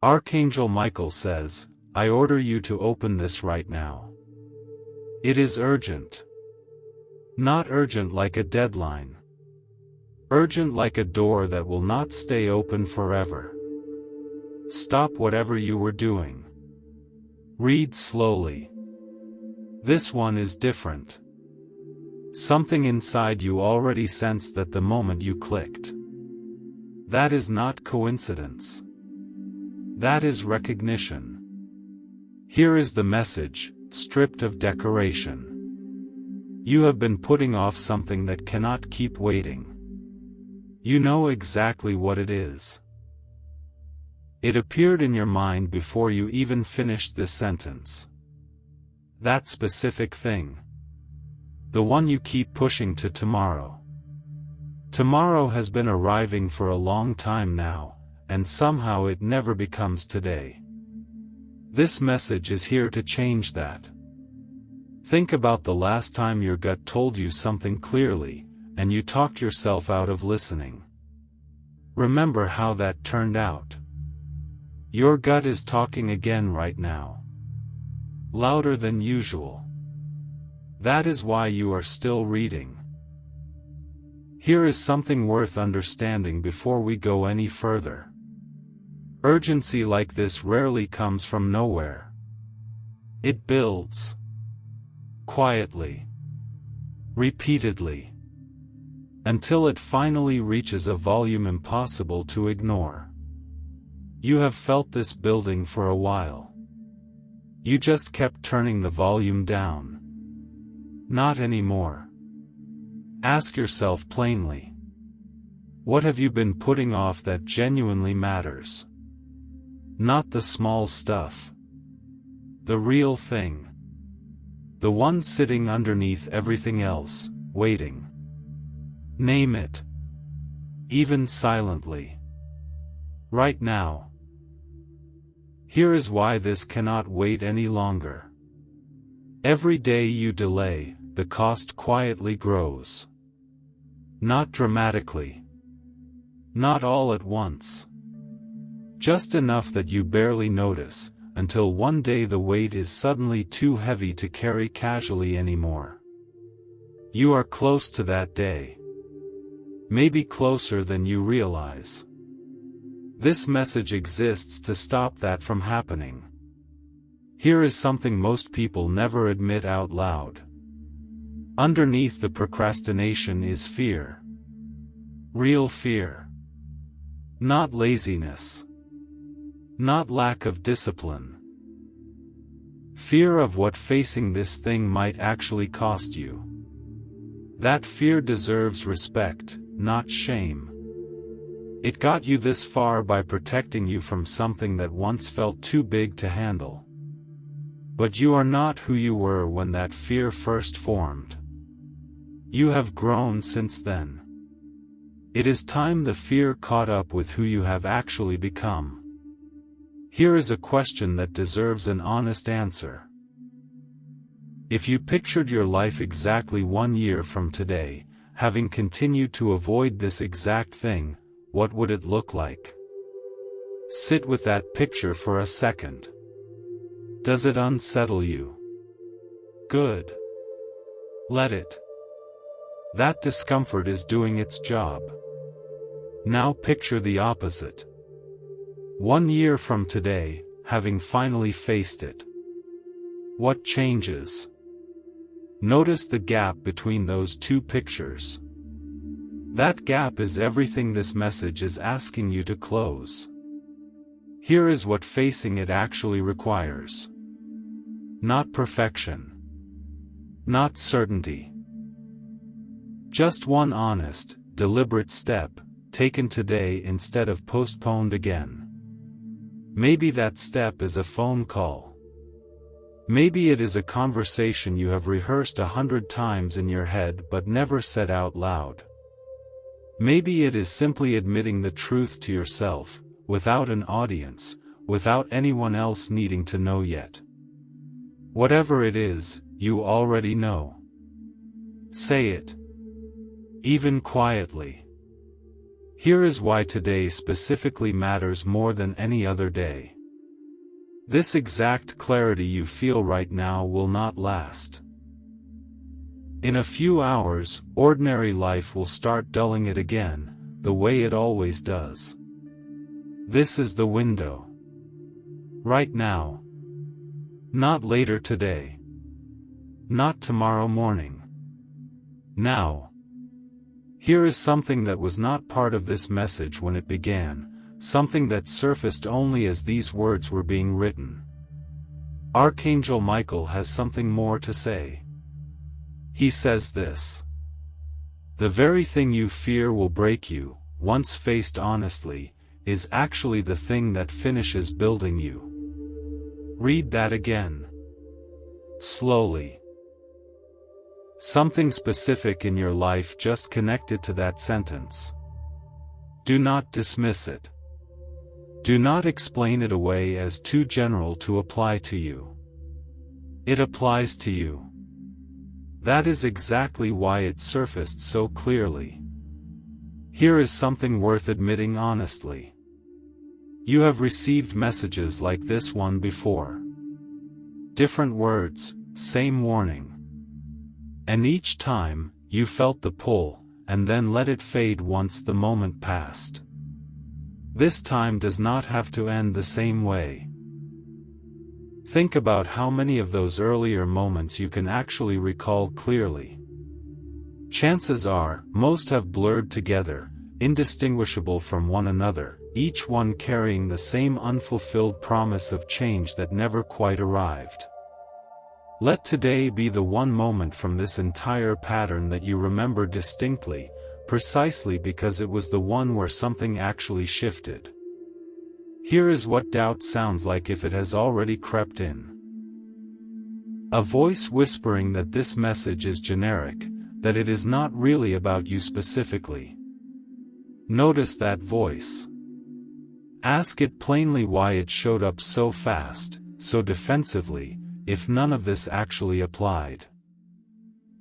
Archangel Michael says, I order you to open this right now. It is urgent. Not urgent like a deadline. Urgent like a door that will not stay open forever. Stop whatever you were doing. Read slowly. This one is different. Something inside you already sensed that the moment you clicked. That is not coincidence. That is recognition. Here is the message, stripped of decoration. You have been putting off something that cannot keep waiting. You know exactly what it is. It appeared in your mind before you even finished this sentence. That specific thing. The one you keep pushing to tomorrow. Tomorrow has been arriving for a long time now, and somehow it never becomes today. This message is here to change that. Think about the last time your gut told you something clearly, and you talked yourself out of listening. Remember how that turned out. Your gut is talking again right now. Louder than usual. That is why you are still reading. Here is something worth understanding before we go any further. Urgency like this rarely comes from nowhere. It builds. Quietly. Repeatedly. Until it finally reaches a volume impossible to ignore. You have felt this building for a while. You just kept turning the volume down. Not anymore. Ask yourself plainly. What have you been putting off that genuinely matters? Not the small stuff. The real thing. The one sitting underneath everything else, waiting. Name it. Even silently. Right now. Here is why this cannot wait any longer. Every day you delay, the cost quietly grows. Not dramatically. Not all at once. Just enough that you barely notice, until one day the weight is suddenly too heavy to carry casually anymore. You are close to that day. Maybe closer than you realize. This message exists to stop that from happening. Here is something most people never admit out loud. Underneath the procrastination is fear. Real fear. Not laziness. Not lack of discipline. Fear of what facing this thing might actually cost you. That fear deserves respect, not shame. It got you this far by protecting you from something that once felt too big to handle. But you are not who you were when that fear first formed. You have grown since then. It is time the fear caught up with who you have actually become. Here is a question that deserves an honest answer. If you pictured your life exactly 1 year from today, having continued to avoid this exact thing, what would it look like? Sit with that picture for a second. Does it unsettle you? Good. Let it. That discomfort is doing its job. Now picture the opposite. 1 year from today, having finally faced it. What changes? Notice the gap between those two pictures. That gap is everything this message is asking you to close. Here is what facing it actually requires. Not perfection. Not certainty. Just one honest, deliberate step, taken today instead of postponed again. Maybe that step is a phone call. Maybe it is a conversation you have rehearsed 100 times in your head but never said out loud. Maybe it is simply admitting the truth to yourself, without an audience, without anyone else needing to know yet. Whatever it is, you already know. Say it. Even quietly. Here is why today specifically matters more than any other day. This exact clarity you feel right now will not last. In a few hours, ordinary life will start dulling it again, the way it always does. This is the window. Right now. Not later today. Not tomorrow morning. Now. Here is something that was not part of this message when it began, something that surfaced only as these words were being written. Archangel Michael has something more to say. He says this: the very thing you fear will break you, once faced honestly, is actually the thing that finishes building you. Read that again. Slowly. Something specific in your life just connected to that sentence. Do not dismiss it. Do not explain it away as too general to apply to you. It applies to you. That is exactly why it surfaced so clearly. Here is something worth admitting honestly. You have received messages like this one before. Different words, same warning. And each time, you felt the pull, and then let it fade once the moment passed. This time does not have to end the same way. Think about how many of those earlier moments you can actually recall clearly. Chances are, most have blurred together, indistinguishable from one another, each one carrying the same unfulfilled promise of change that never quite arrived. Let today be the one moment from this entire pattern that you remember distinctly, precisely because it was the one where something actually shifted. Here is what doubt sounds like if it has already crept in. A voice whispering that this message is generic, that it is not really about you specifically. Notice that voice. Ask it plainly why it showed up so fast, so defensively, if none of this actually applied.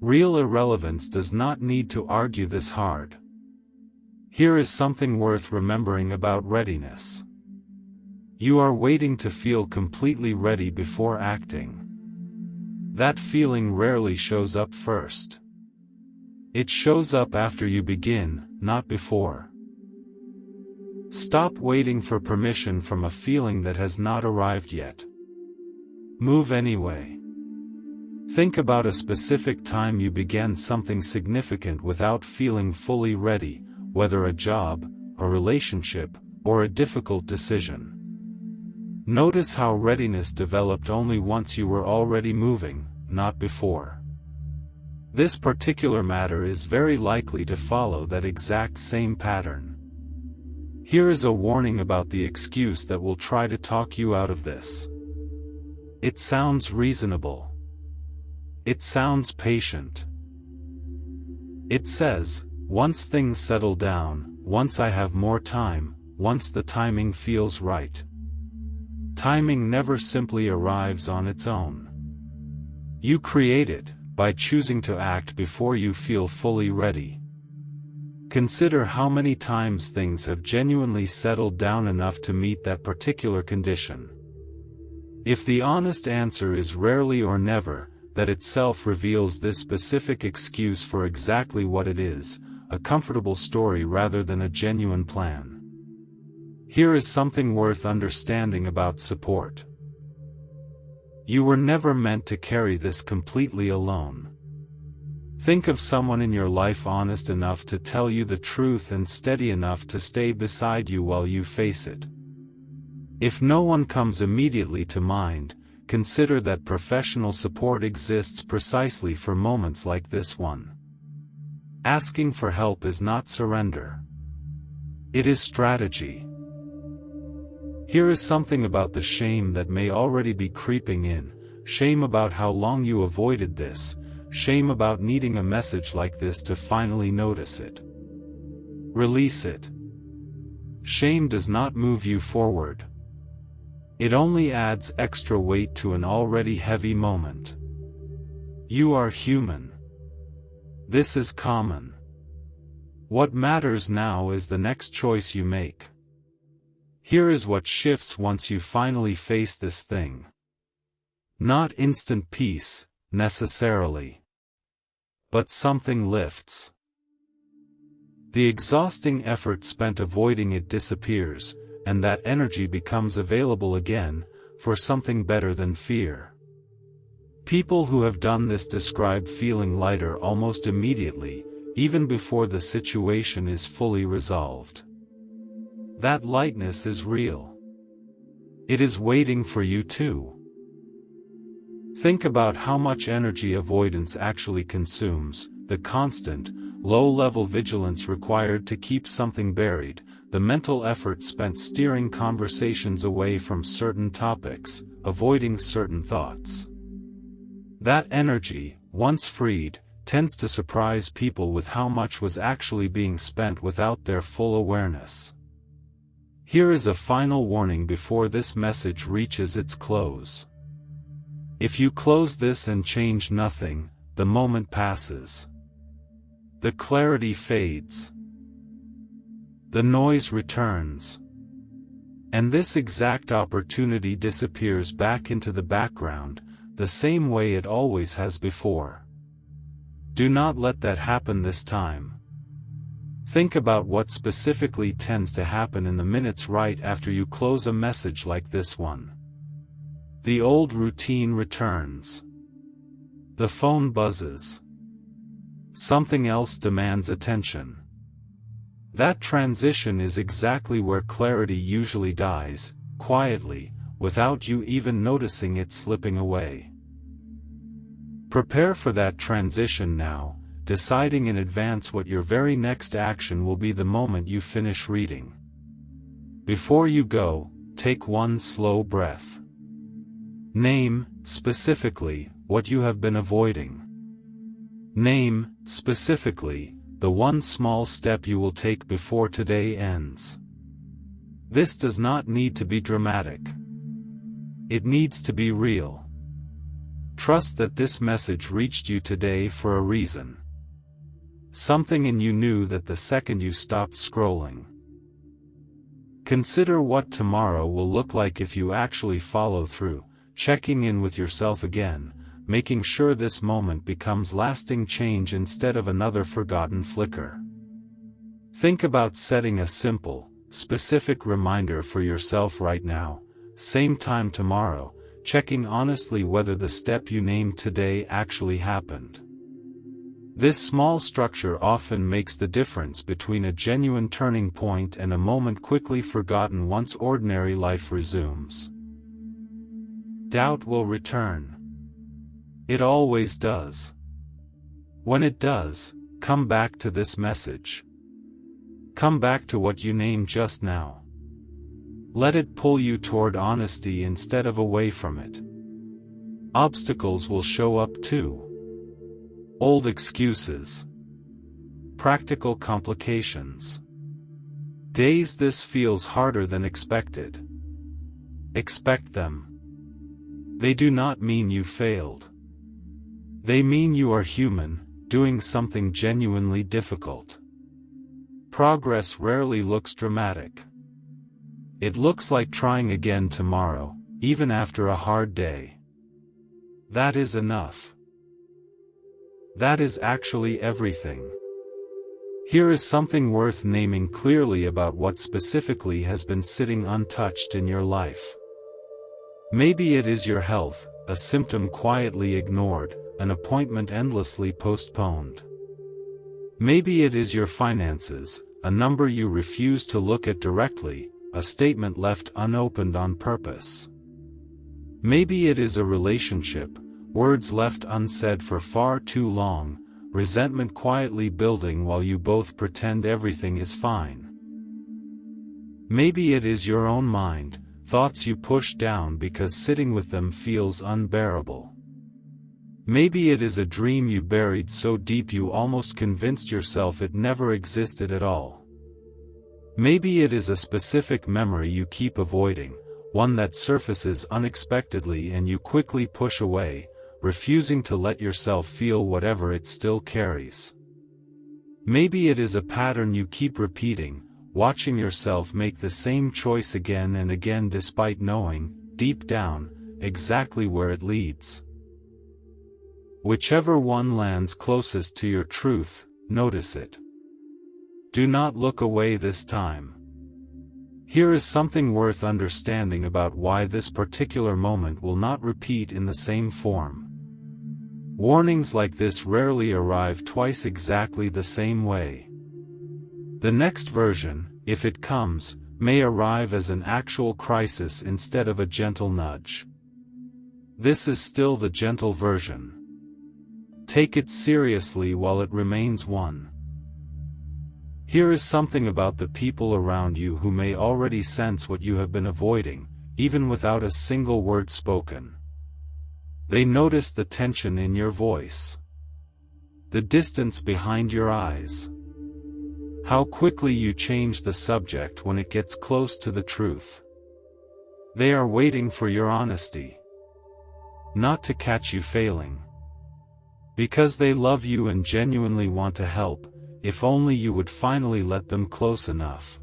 Real irrelevance does not need to argue this hard. Here is something worth remembering about readiness. You are waiting to feel completely ready before acting. That feeling rarely shows up first. It shows up after you begin, not before. Stop waiting for permission from a feeling that has not arrived yet. Move anyway. Think about a specific time you began something significant without feeling fully ready, whether a job, a relationship, or a difficult decision. Notice how readiness developed only once you were already moving, not before. This particular matter is very likely to follow that exact same pattern. Here is a warning about the excuse that will try to talk you out of this. It sounds reasonable. It sounds patient. It says, once things settle down, once I have more time, once the timing feels right. Timing never simply arrives on its own. You create it, by choosing to act before you feel fully ready. Consider how many times things have genuinely settled down enough to meet that particular condition. If the honest answer is rarely or never, that itself reveals this specific excuse for exactly what it is, a comfortable story rather than a genuine plan. Here is something worth understanding about support. You were never meant to carry this completely alone. Think of someone in your life honest enough to tell you the truth and steady enough to stay beside you while you face it. If no one comes immediately to mind, consider that professional support exists precisely for moments like this one. Asking for help is not surrender. It is strategy. Here is something about the shame that may already be creeping in, shame about how long you avoided this, shame about needing a message like this to finally notice it. Release it. Shame does not move you forward. It only adds extra weight to an already heavy moment. You are human. This is common. What matters now is the next choice you make. Here is what shifts once you finally face this thing. Not instant peace, necessarily. But something lifts. The exhausting effort spent avoiding it disappears, and that energy becomes available again, for something better than fear. People who have done this describe feeling lighter almost immediately, even before the situation is fully resolved. That lightness is real. It is waiting for you too. Think about how much energy avoidance actually consumes, the constant, low-level vigilance required to keep something buried, the mental effort spent steering conversations away from certain topics, avoiding certain thoughts. That energy, once freed, tends to surprise people with how much was actually being spent without their full awareness. Here is a final warning before this message reaches its close. If you close this and change nothing, the moment passes. The clarity fades. The noise returns. And this exact opportunity disappears back into the background, the same way it always has before. Do not let that happen this time. Think about what specifically tends to happen in the minutes right after you close a message like this one. The old routine returns. The phone buzzes. Something else demands attention. That transition is exactly where clarity usually dies, quietly, without you even noticing it slipping away. Prepare for that transition now, deciding in advance what your very next action will be the moment you finish reading. Before you go, take one slow breath. Name, specifically, what you have been avoiding. Name, specifically, the one small step you will take before today ends. This does not need to be dramatic. It needs to be real. Trust that this message reached you today for a reason. Something in you knew that the second you stopped scrolling. Consider what tomorrow will look like if you actually follow through, checking in with yourself again, making sure this moment becomes lasting change instead of another forgotten flicker. Think about setting a simple, specific reminder for yourself right now, same time tomorrow, checking honestly whether the step you named today actually happened. This small structure often makes the difference between a genuine turning point and a moment quickly forgotten once ordinary life resumes. Doubt will return. It always does. When it does, come back to this message. Come back to what you named just now. Let it pull you toward honesty instead of away from it. Obstacles will show up too. Old excuses. Practical complications. Days this feels harder than expected. Expect them. They do not mean you failed. They mean you are human, doing something genuinely difficult. Progress rarely looks dramatic. It looks like trying again tomorrow, even after a hard day. That is enough. That is actually everything. Here is something worth naming clearly about what specifically has been sitting untouched in your life. Maybe it is your health, a symptom quietly ignored, an appointment endlessly postponed. Maybe it is your finances, a number you refuse to look at directly, a statement left unopened on purpose. Maybe it is a relationship, words left unsaid for far too long, resentment quietly building while you both pretend everything is fine. Maybe it is your own mind, thoughts you push down because sitting with them feels unbearable. Maybe it is a dream you buried so deep you almost convinced yourself it never existed at all. Maybe it is a specific memory you keep avoiding, one that surfaces unexpectedly and you quickly push away, refusing to let yourself feel whatever it still carries. Maybe it is a pattern you keep repeating, watching yourself make the same choice again and again despite knowing, deep down, exactly where it leads. Whichever one lands closest to your truth, notice it. Do not look away this time. Here is something worth understanding about why this particular moment will not repeat in the same form. Warnings like this rarely arrive twice exactly the same way. The next version, if it comes, may arrive as an actual crisis instead of a gentle nudge. This is still the gentle version. Take it seriously while it remains one. Here is something about the people around you who may already sense what you have been avoiding, even without a single word spoken. They notice the tension in your voice, the distance behind your eyes, how quickly you change the subject when it gets close to the truth. They are waiting for your honesty, not to catch you failing. Because they love you and genuinely want to help, if only you would finally let them close enough.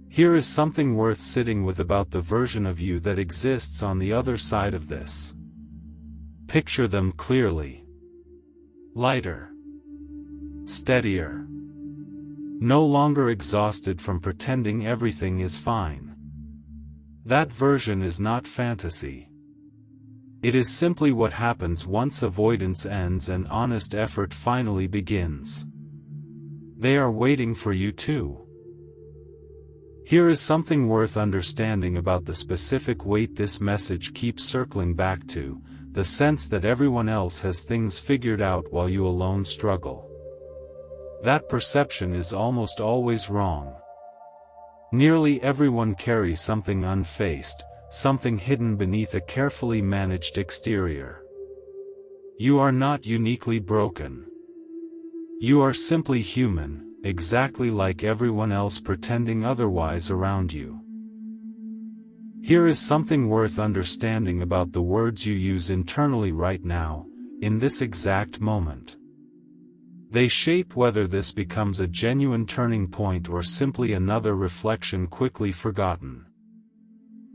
Here is something worth sitting with about the version of you that exists on the other side of this. Picture them clearly. Lighter. Steadier. No longer exhausted from pretending everything is fine. That version is not fantasy. It is simply what happens once avoidance ends and honest effort finally begins. They are waiting for you too. Here is something worth understanding about the specific weight this message keeps circling back to, the sense that everyone else has things figured out while you alone struggle. That perception is almost always wrong. Nearly everyone carries something unfaced, something hidden beneath a carefully managed exterior. You are not uniquely broken. You are simply human, exactly like everyone else pretending otherwise around you. Here is something worth understanding about the words you use internally right now, in this exact moment. They shape whether this becomes a genuine turning point or simply another reflection quickly forgotten.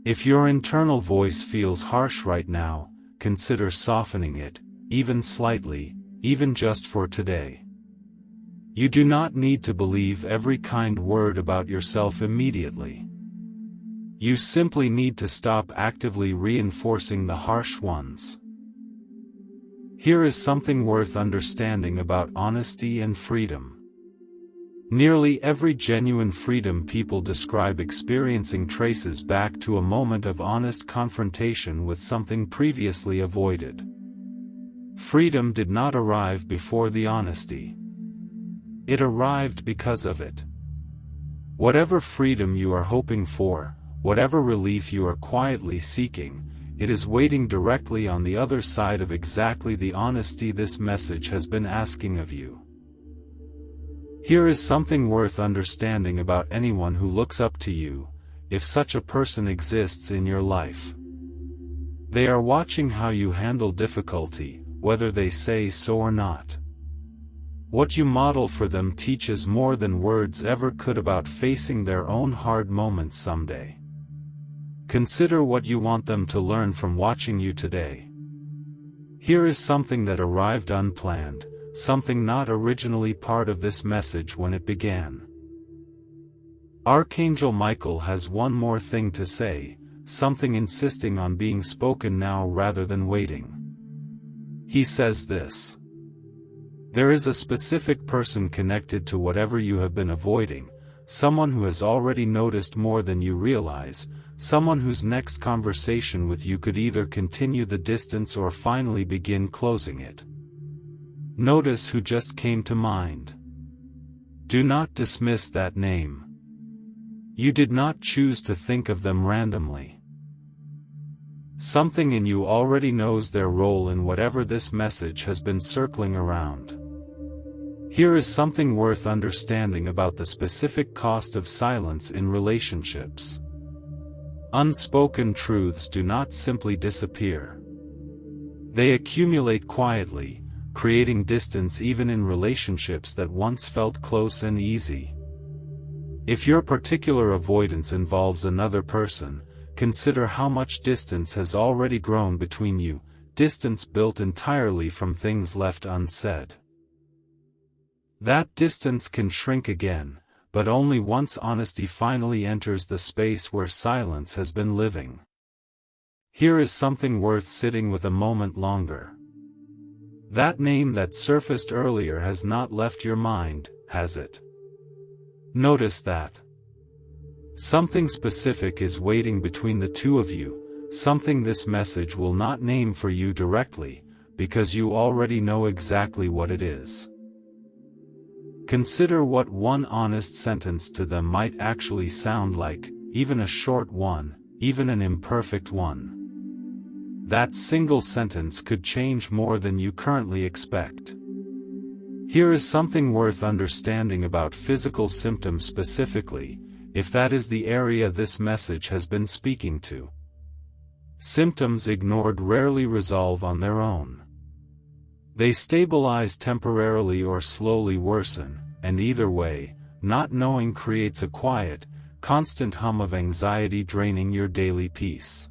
If your internal voice feels harsh right now, consider softening it, even slightly, even just for today. You do not need to believe every kind word about yourself immediately. You simply need to stop actively reinforcing the harsh ones. Here is something worth understanding about honesty and freedom. Nearly every genuine freedom people describe experiencing traces back to a moment of honest confrontation with something previously avoided. Freedom did not arrive before the honesty. It arrived because of it. Whatever freedom you are hoping for, whatever relief you are quietly seeking, it is waiting directly on the other side of exactly the honesty this message has been asking of you. Here is something worth understanding about anyone who looks up to you, if such a person exists in your life. They are watching how you handle difficulty, whether they say so or not. What you model for them teaches more than words ever could about facing their own hard moments someday. Consider what you want them to learn from watching you today. Here is something that arrived unplanned, something not originally part of this message when it began. Archangel Michael has one more thing to say, something insisting on being spoken now rather than waiting. He says this: there is a specific person connected to whatever you have been avoiding, someone who has already noticed more than you realize, someone whose next conversation with you could either continue the distance or finally begin closing it. Notice who just came to mind. Do not dismiss that name. You did not choose to think of them randomly. Something in you already knows their role in whatever this message has been circling around. Here is something worth understanding about the specific cost of silence in relationships. Unspoken truths do not simply disappear. They accumulate quietly, creating distance even in relationships that once felt close and easy. If your particular avoidance involves another person, consider how much distance has already grown between you, distance built entirely from things left unsaid. That distance can shrink again, but only once honesty finally enters the space where silence has been living. Here is something worth sitting with a moment longer. That name that surfaced earlier has not left your mind, has it? Notice that. Something specific is waiting between the two of you, something this message will not name for you directly, because you already know exactly what it is. Consider what one honest sentence to them might actually sound like, even a short one, even an imperfect one. That single sentence could change more than you currently expect. Here is something worth understanding about physical symptoms specifically, if that is the area this message has been speaking to. Symptoms ignored rarely resolve on their own. They stabilize temporarily or slowly worsen, and either way, not knowing creates a quiet, constant hum of anxiety draining your daily peace.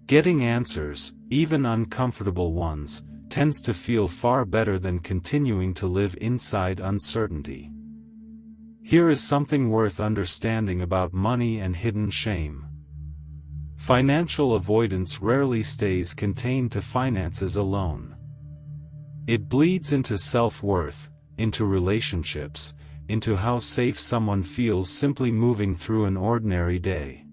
Getting answers, even uncomfortable ones, tends to feel far better than continuing to live inside uncertainty. Here is something worth understanding about money and hidden shame. Financial avoidance rarely stays contained to finances alone. It bleeds into self-worth, into relationships, into how safe someone feels simply moving through an ordinary day.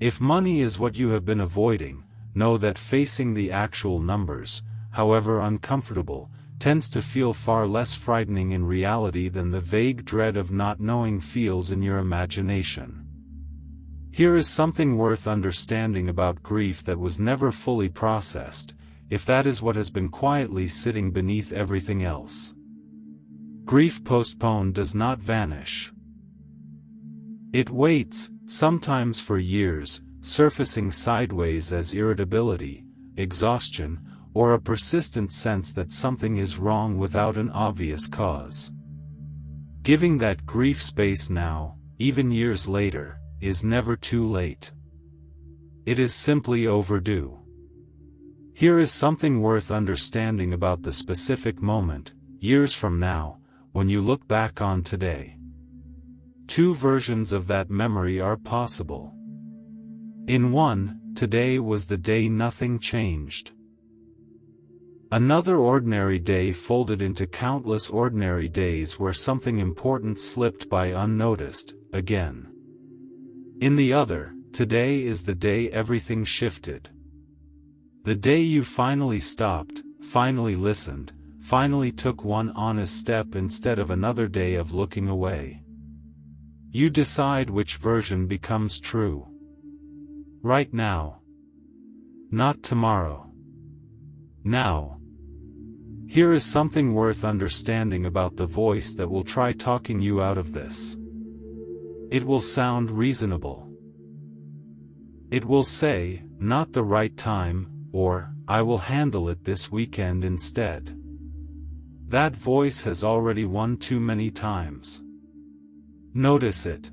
If money is what you have been avoiding, know that facing the actual numbers, however uncomfortable, tends to feel far less frightening in reality than the vague dread of not knowing feels in your imagination. Here is something worth understanding about grief that was never fully processed, if that is what has been quietly sitting beneath everything else. Grief postponed does not vanish. It waits, sometimes for years, surfacing sideways as irritability, exhaustion, or a persistent sense that something is wrong without an obvious cause. Giving that grief space now, even years later, is never too late. It is simply overdue. Here is something worth understanding about the specific moment, years from now, when you look back on today. Two versions of that memory are possible. In one, today was the day nothing changed. Another ordinary day folded into countless ordinary days where something important slipped by unnoticed, again. In the other, today is the day everything shifted. The day you finally stopped, finally listened, finally took one honest step instead of another day of looking away. You decide which version becomes true. Right now. Not tomorrow. Now. Here is something worth understanding about the voice that will try talking you out of this. It will sound reasonable. It will say, not the right time, or, I will handle it this weekend instead. That voice has already won too many times. Notice it.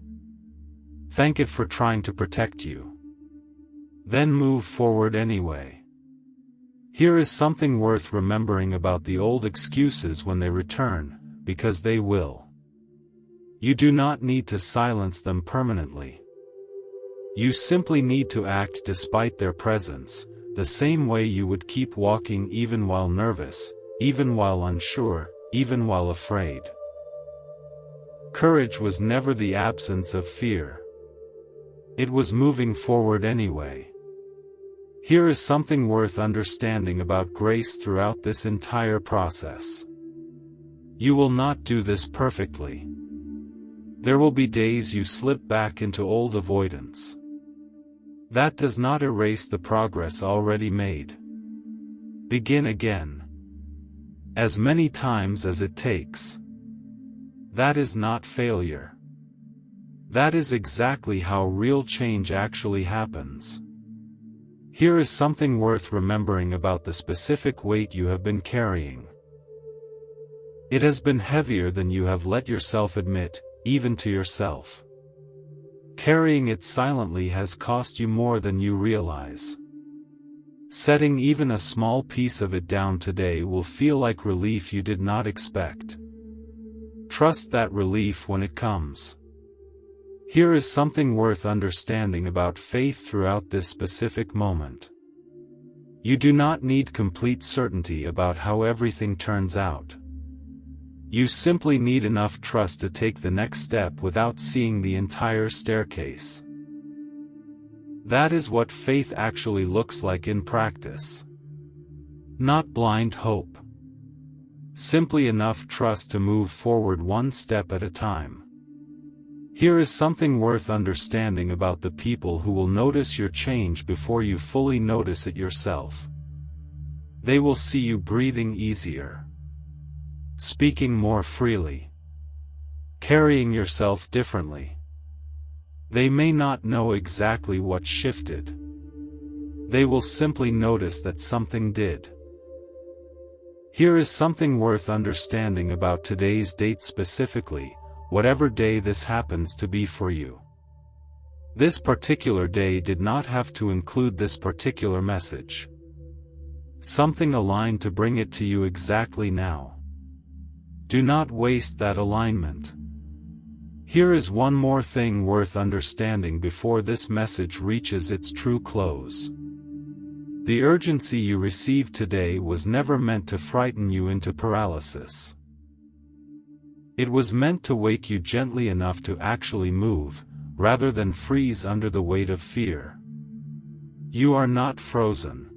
Thank it for trying to protect you. Then move forward anyway. Here is something worth remembering about the old excuses when they return, because they will. You do not need to silence them permanently. You simply need to act despite their presence, the same way you would keep walking even while nervous, even while unsure, even while afraid. Courage was never the absence of fear. It was moving forward anyway. Here is something worth understanding about grace throughout this entire process. You will not do this perfectly. There will be days you slip back into old avoidance. That does not erase the progress already made. Begin again. As many times as it takes. That is not failure. That is exactly how real change actually happens. Here is something worth remembering about the specific weight you have been carrying. It has been heavier than you have let yourself admit, even to yourself. Carrying it silently has cost you more than you realize. Setting even a small piece of it down today will feel like relief you did not expect. Trust that relief when it comes. Here is something worth understanding about faith throughout this specific moment. You do not need complete certainty about how everything turns out. You simply need enough trust to take the next step without seeing the entire staircase. That is what faith actually looks like in practice. Not blind hope. Simply enough trust to move forward one step at a time. Here is something worth understanding about the people who will notice your change before you fully notice it yourself. They will see you breathing easier, speaking more freely, carrying yourself differently. They may not know exactly what shifted. They will simply notice that something did. Here is something worth understanding about today's date specifically, whatever day this happens to be for you. This particular day did not have to include this particular message. Something aligned to bring it to you exactly now. Do not waste that alignment. Here is one more thing worth understanding before this message reaches its true close. The urgency you received today was never meant to frighten you into paralysis. It was meant to wake you gently enough to actually move, rather than freeze under the weight of fear. You are not frozen.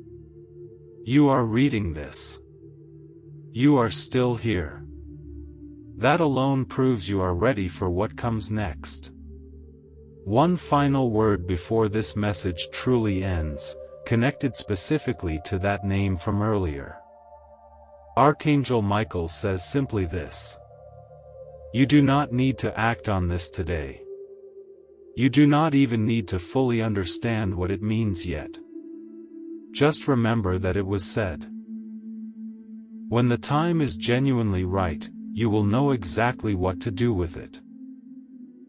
You are reading this. You are still here. That alone proves you are ready for what comes next. One final word before this message truly ends, connected specifically to that name from earlier. Archangel Michael says simply this: you do not need to act on this today. You do not even need to fully understand what it means yet. Just remember that it was said. When the time is genuinely right, you will know exactly what to do with it.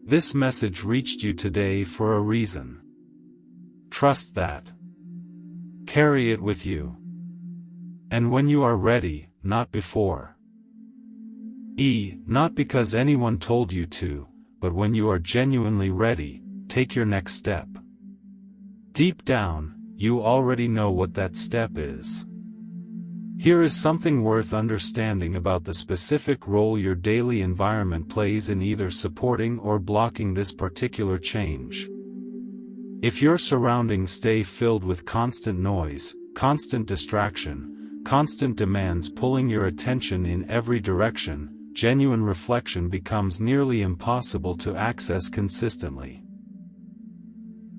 This message reached you today for a reason. Trust that. Carry it with you. And when you are ready, not before. Not because anyone told you to, but when you are genuinely ready, take your next step. Deep down, you already know what that step is. Here is something worth understanding about the specific role your daily environment plays in either supporting or blocking this particular change. If your surroundings stay filled with constant noise, constant distraction, constant demands pulling your attention in every direction, genuine reflection becomes nearly impossible to access consistently.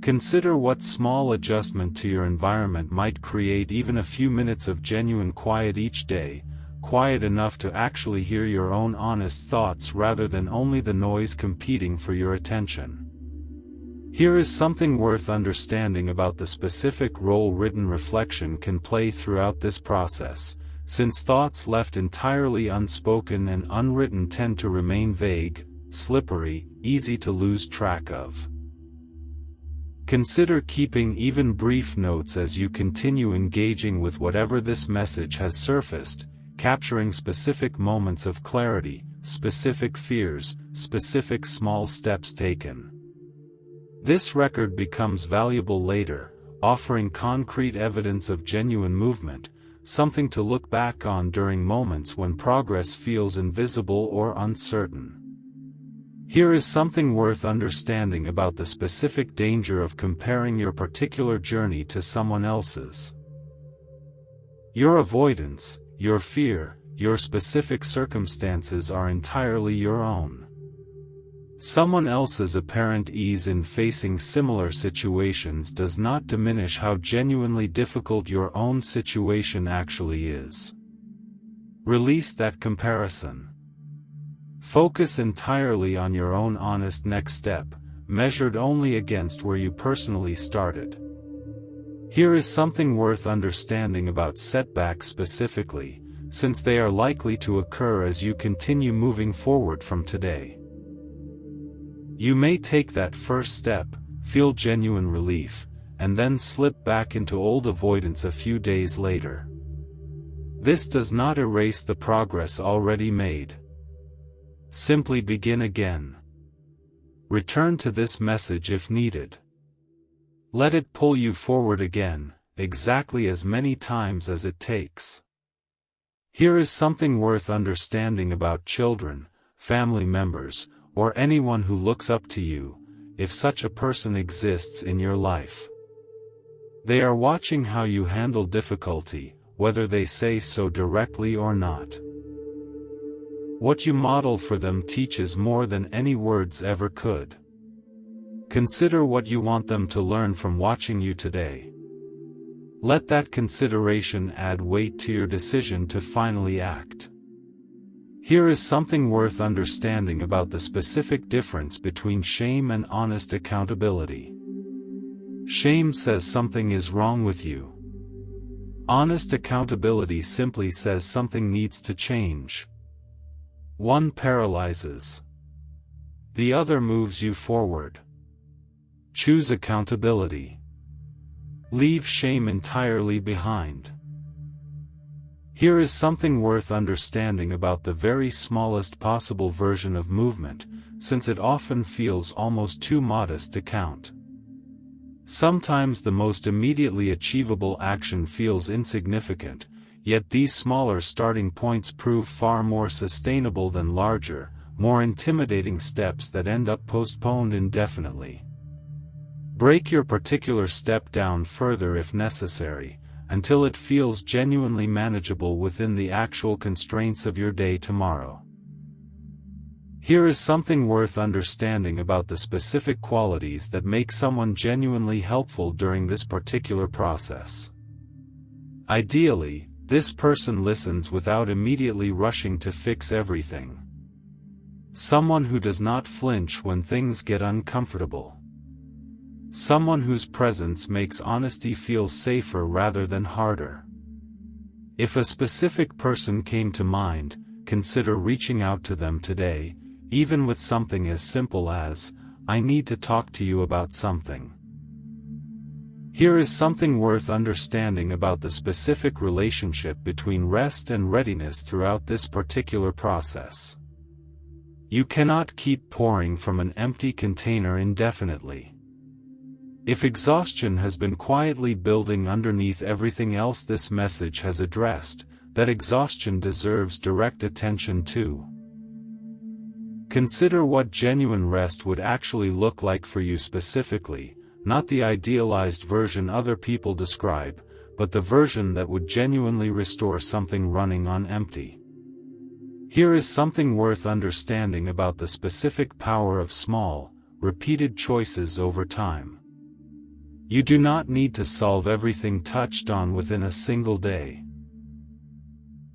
Consider what small adjustment to your environment might create even a few minutes of genuine quiet each day, quiet enough to actually hear your own honest thoughts rather than only the noise competing for your attention. Here is something worth understanding about the specific role written reflection can play throughout this process, since thoughts left entirely unspoken and unwritten tend to remain vague, slippery, easy to lose track of. Consider keeping even brief notes as you continue engaging with whatever this message has surfaced, capturing specific moments of clarity, specific fears, specific small steps taken. This record becomes valuable later, offering concrete evidence of genuine movement, something to look back on during moments when progress feels invisible or uncertain. Here is something worth understanding about the specific danger of comparing your particular journey to someone else's. Your avoidance, your fear, your specific circumstances are entirely your own. Someone else's apparent ease in facing similar situations does not diminish how genuinely difficult your own situation actually is. Release that comparison. Focus entirely on your own honest next step, measured only against where you personally started. Here is something worth understanding about setbacks specifically, since they are likely to occur as you continue moving forward from today. You may take that first step, feel genuine relief, and then slip back into old avoidance a few days later. This does not erase the progress already made. Simply begin again. Return to this message if needed. Let it pull you forward again, exactly as many times as it takes. Here is something worth understanding about children, family members, or anyone who looks up to you, if such a person exists in your life. They are watching how you handle difficulty, whether they say so directly or not. What you model for them teaches more than any words ever could. Consider what you want them to learn from watching you today. Let that consideration add weight to your decision to finally act. Here is something worth understanding about the specific difference between shame and honest accountability. Shame says something is wrong with you. Honest accountability simply says something needs to change. One paralyzes. The other moves you forward. Choose accountability. Leave shame entirely behind. Here is something worth understanding about the very smallest possible version of movement, since it often feels almost too modest to count. Sometimes the most immediately achievable action feels insignificant, yet these smaller starting points prove far more sustainable than larger, more intimidating steps that end up postponed indefinitely. Break your particular step down further if necessary, until it feels genuinely manageable within the actual constraints of your day tomorrow. Here is something worth understanding about the specific qualities that make someone genuinely helpful during this particular process. Ideally, this person listens without immediately rushing to fix everything. Someone who does not flinch when things get uncomfortable. Someone whose presence makes honesty feel safer rather than harder. If a specific person came to mind, consider reaching out to them today, even with something as simple as, "I need to talk to you about something." Here is something worth understanding about the specific relationship between rest and readiness throughout this particular process. You cannot keep pouring from an empty container indefinitely. If exhaustion has been quietly building underneath everything else this message has addressed, that exhaustion deserves direct attention too. Consider what genuine rest would actually look like for you specifically, not the idealized version other people describe, but the version that would genuinely restore something running on empty. Here is something worth understanding about the specific power of small, repeated choices over time. You do not need to solve everything touched on within a single day.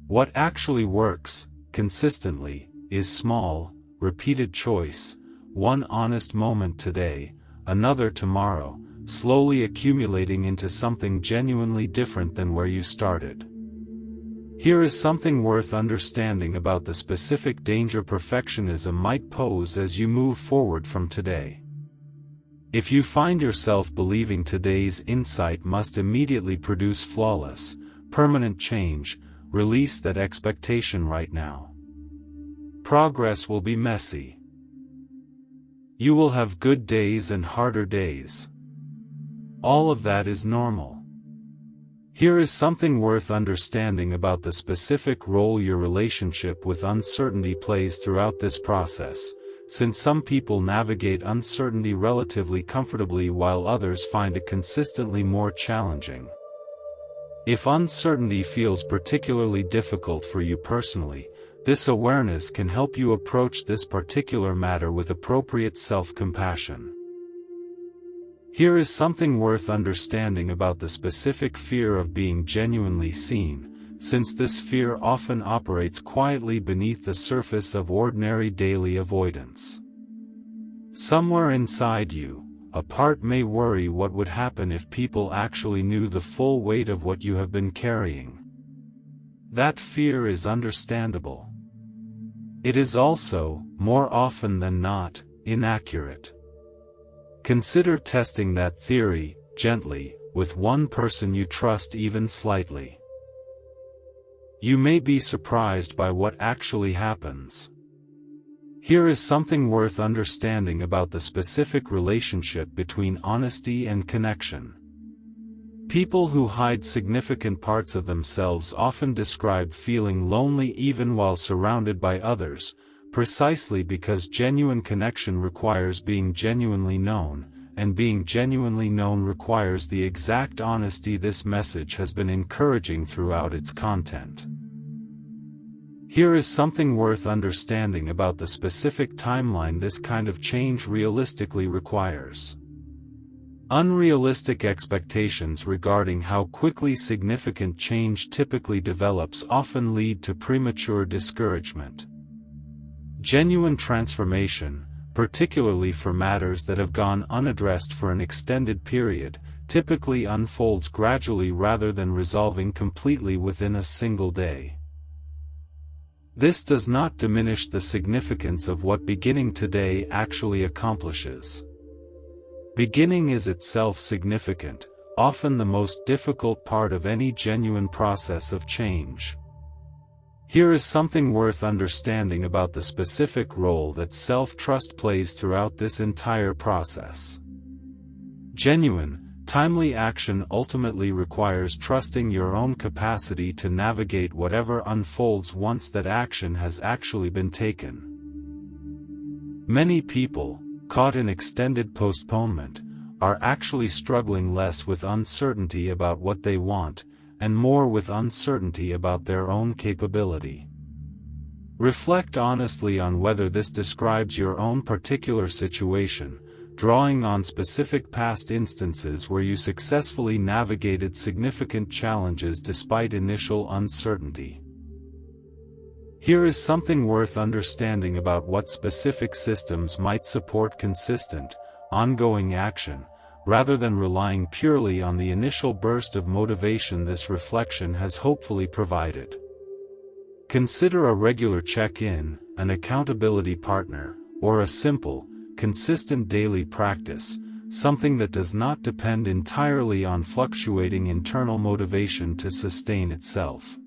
What actually works, consistently, is small, repeated choice, one honest moment today, another tomorrow, slowly accumulating into something genuinely different than where you started. Here is something worth understanding about the specific danger perfectionism might pose as you move forward from today. If you find yourself believing today's insight must immediately produce flawless, permanent change, release that expectation right now. Progress will be messy. You will have good days and harder days. All of that is normal. Here is something worth understanding about the specific role your relationship with uncertainty plays throughout this process, since some people navigate uncertainty relatively comfortably while others find it consistently more challenging. If uncertainty feels particularly difficult for you personally, this awareness can help you approach this particular matter with appropriate self-compassion. Here is something worth understanding about the specific fear of being genuinely seen, since this fear often operates quietly beneath the surface of ordinary daily avoidance. Somewhere inside you, a part may worry what would happen if people actually knew the full weight of what you have been carrying. That fear is understandable. It is also, more often than not, inaccurate. Consider testing that theory, gently, with one person you trust even slightly. You may be surprised by what actually happens. Here is something worth understanding about the specific relationship between honesty and connection. People who hide significant parts of themselves often describe feeling lonely even while surrounded by others, precisely because genuine connection requires being genuinely known, and being genuinely known requires the exact honesty this message has been encouraging throughout its content. Here is something worth understanding about the specific timeline this kind of change realistically requires. Unrealistic expectations regarding how quickly significant change typically develops often lead to premature discouragement. Genuine transformation, particularly for matters that have gone unaddressed for an extended period, typically unfolds gradually rather than resolving completely within a single day. This does not diminish the significance of what beginning today actually accomplishes. Beginning is itself significant, often the most difficult part of any genuine process of change. Here is something worth understanding about the specific role that self-trust plays throughout this entire process. Genuine, timely action ultimately requires trusting your own capacity to navigate whatever unfolds once that action has actually been taken. Many people, caught in extended postponement, are actually struggling less with uncertainty about what they want, and more with uncertainty about their own capability. Reflect honestly on whether this describes your own particular situation, drawing on specific past instances where you successfully navigated significant challenges despite initial uncertainty. Here is something worth understanding about what specific systems might support consistent, ongoing action, rather than relying purely on the initial burst of motivation this reflection has hopefully provided. Consider a regular check-in, an accountability partner, or a simple, consistent daily practice, something that does not depend entirely on fluctuating internal motivation to sustain itself.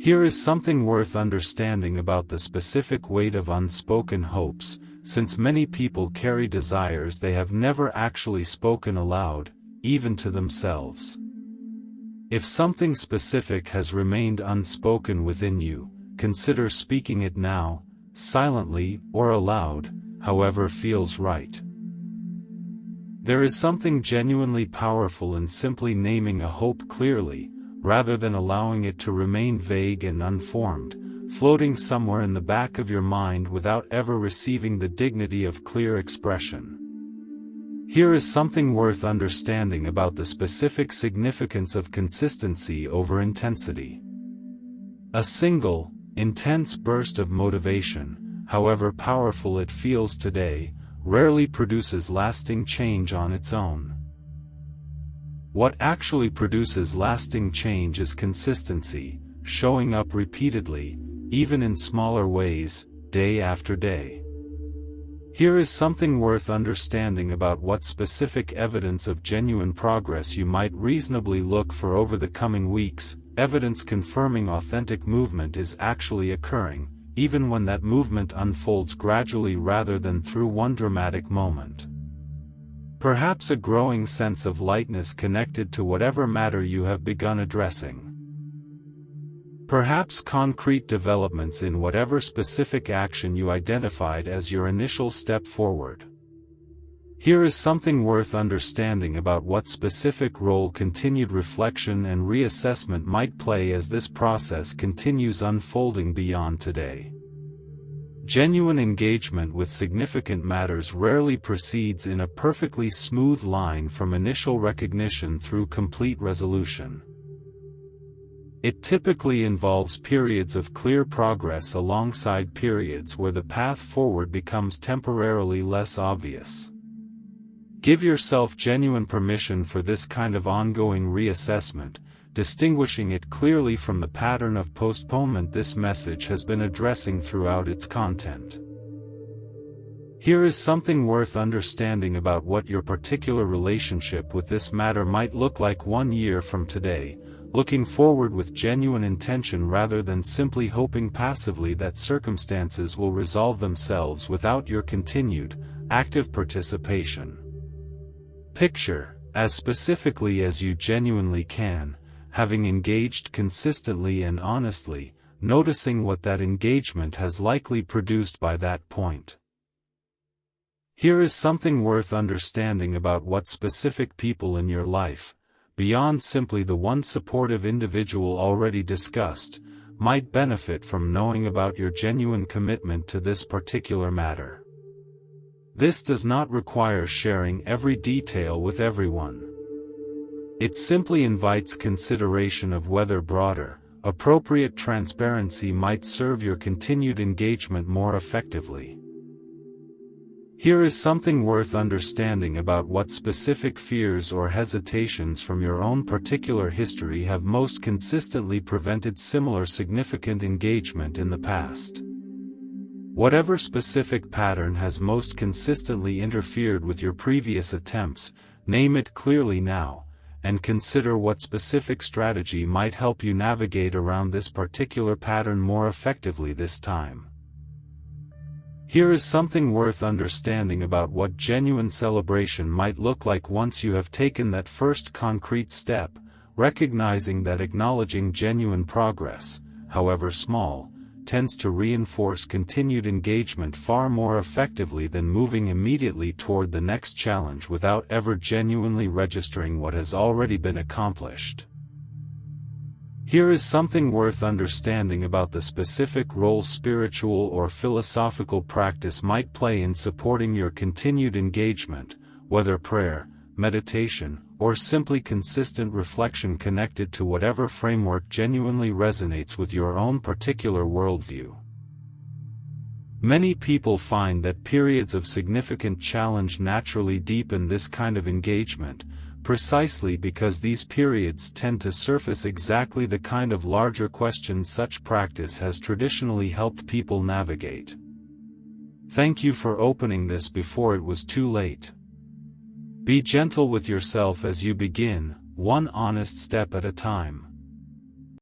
Here is something worth understanding about the specific weight of unspoken hopes, since many people carry desires they have never actually spoken aloud, even to themselves. If something specific has remained unspoken within you, consider speaking it now, silently or aloud, however feels right. There is something genuinely powerful in simply naming a hope clearly, rather than allowing it to remain vague and unformed, floating somewhere in the back of your mind without ever receiving the dignity of clear expression. Here is something worth understanding about the specific significance of consistency over intensity. A single, intense burst of motivation, however powerful it feels today, rarely produces lasting change on its own. What actually produces lasting change is consistency, showing up repeatedly, even in smaller ways, day after day. Here is something worth understanding about what specific evidence of genuine progress you might reasonably look for over the coming weeks, evidence confirming authentic movement is actually occurring, even when that movement unfolds gradually rather than through one dramatic moment. Perhaps a growing sense of lightness connected to whatever matter you have begun addressing. Perhaps concrete developments in whatever specific action you identified as your initial step forward. Here is something worth understanding about what specific role continued reflection and reassessment might play as this process continues unfolding beyond today. Genuine engagement with significant matters rarely proceeds in a perfectly smooth line from initial recognition through complete resolution. It typically involves periods of clear progress alongside periods where the path forward becomes temporarily less obvious. Give yourself genuine permission for this kind of ongoing reassessment, distinguishing it clearly from the pattern of postponement this message has been addressing throughout its content. Here is something worth understanding about what your particular relationship with this matter might look like 1 year from today, looking forward with genuine intention rather than simply hoping passively that circumstances will resolve themselves without your continued, active participation. Picture, as specifically as you genuinely can, having engaged consistently and honestly, noticing what that engagement has likely produced by that point. Here is something worth understanding about what specific people in your life, beyond simply the one supportive individual already discussed, might benefit from knowing about your genuine commitment to this particular matter. This does not require sharing every detail with everyone. It simply invites consideration of whether broader, appropriate transparency might serve your continued engagement more effectively. Here is something worth understanding about what specific fears or hesitations from your own particular history have most consistently prevented similar significant engagement in the past. Whatever specific pattern has most consistently interfered with your previous attempts, name it clearly now, and consider what specific strategy might help you navigate around this particular pattern more effectively this time. Here is something worth understanding about what genuine celebration might look like once you have taken that first concrete step, recognizing that acknowledging genuine progress, however small, tends to reinforce continued engagement far more effectively than moving immediately toward the next challenge without ever genuinely registering what has already been accomplished. Here is something worth understanding about the specific role spiritual or philosophical practice might play in supporting your continued engagement, whether prayer, meditation, or simply consistent reflection connected to whatever framework genuinely resonates with your own particular worldview. Many people find that periods of significant challenge naturally deepen this kind of engagement, precisely because these periods tend to surface exactly the kind of larger questions such practice has traditionally helped people navigate. Thank you for opening this before it was too late. Be gentle with yourself as you begin, one honest step at a time.